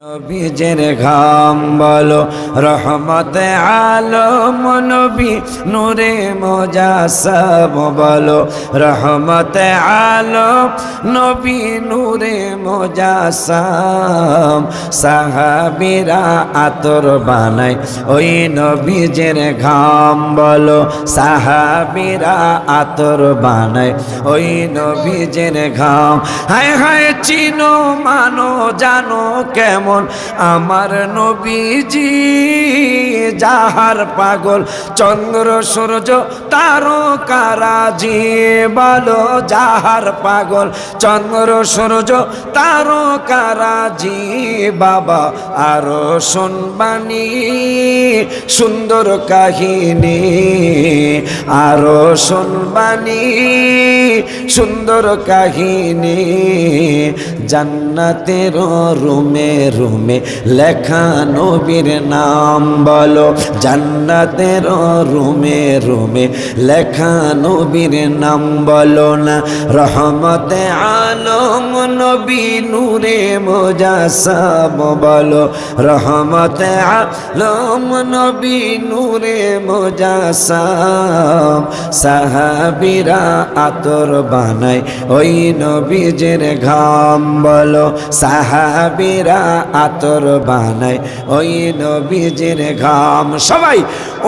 নবীজের ঘাম বলো রহমতে আলম নবী নূরে মুজাসসাম বলো রহমতে আলম নবী নূরে মুজাসসাম সাহাবীরা আতর বানায় ওই নবীজের ঘাম বলো সাহাবীরা আতর বানায় ওই নবীজের ঘাম হায় হায় চিনো মানো জানো কেমন আমার নবীজি যাহার পাগল চন্দ্র সূর্য তারকারাজি বলো যাহার পাগল চন্দ্র সূর্য তারকারাজি বাবা আরো শুনবানি সুন্দর কাহিনী আরো শুনবানি সুন্দর কাহিনী জান্নাতের রুমে রুমে লেখা নবীর নাম বলো জান্নাতের রুমে রুমে লেখা নবীর নাম বলো না রহমতে আলম নবী নূরে মুজাসসাম বলো রহমতে আলম নবী নূরে মুজাসসাম সাহাবীরা আতর বানায় ওই নবীজের ঘাম বলো সাহাবীরা আতর বানায় ওই নবীজের ঘাম সবাই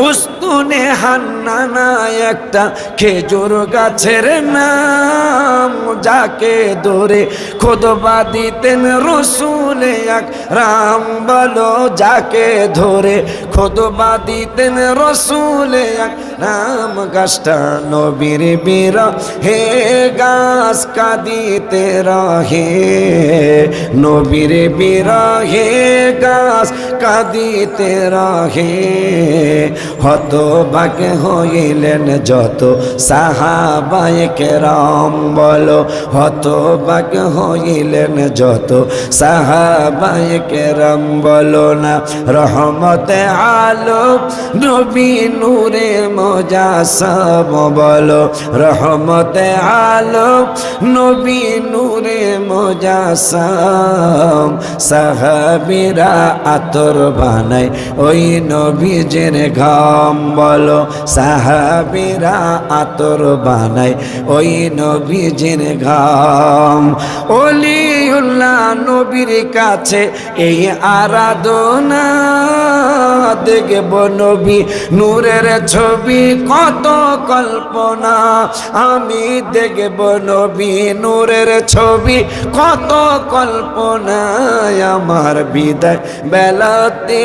উস্তুনে হান্নানা একটা খেজুর গাছের নাম যাকে ধরে খুতবা দিতেন রাসূল আকরাম বলো যাকে ধরে খুতবা দিতেন রাসূল আকরাম গাছটা নবীর বিরহে গাছ কাঁদিতে রহে নবীর বিরহে গাছ কাঁদিতে রহে হতবাক হইলেন যত সাহাবায়ে কেরাম বলো হতবাক হইলেন যত সাহাবায়ে কেরাম বলো না রহমতে আলম নবী নূরে মুজাসসাম বলো রহমতে আলম নবী নূরে মুজাসসাম সাহাবীরা আতর বানায় ওই নবীজের ঘাম বলো সাহাবীরা আতর বানায় ওই নবীজের ঘাম ওলিউল্লাহ নবীর কাছে এই আরাধনা দেখব নবী নূরের ছবি কত কল্পনা আমি দেখব নবী নূরের ছবি কত কল্পনায় আমার বিদায় বেলাতে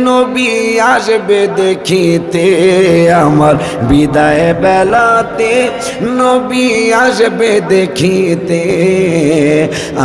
নবী আসবে দেখিতে আমার বিদায় বেলাতে নবী আসবে দেখিতে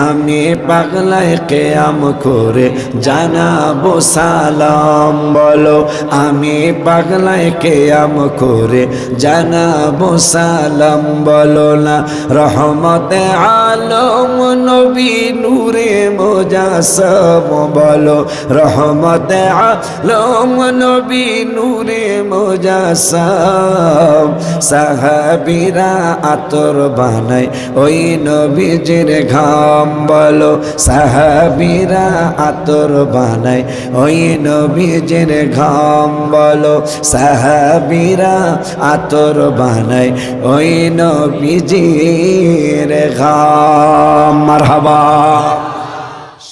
আমি পাগলায় কিয়াম করে জানাবো সালাম বলো আমি পাগলায় কিয়াম করে জানাবো সালাম বলো না রহমতে আলম নবী নূরে মুজাসসাম বলো রহমতে আলম নবী নূরে মুজাসসাম সাহাবীরা আতর বানায় ওই নবীজের ঘাম বলো সাহাবীরা আতর বানায় ওই নবীজের ঘাম বলো সাহাবীরা আতর বানায় ওই নবীজের ঘাম মারহাবা।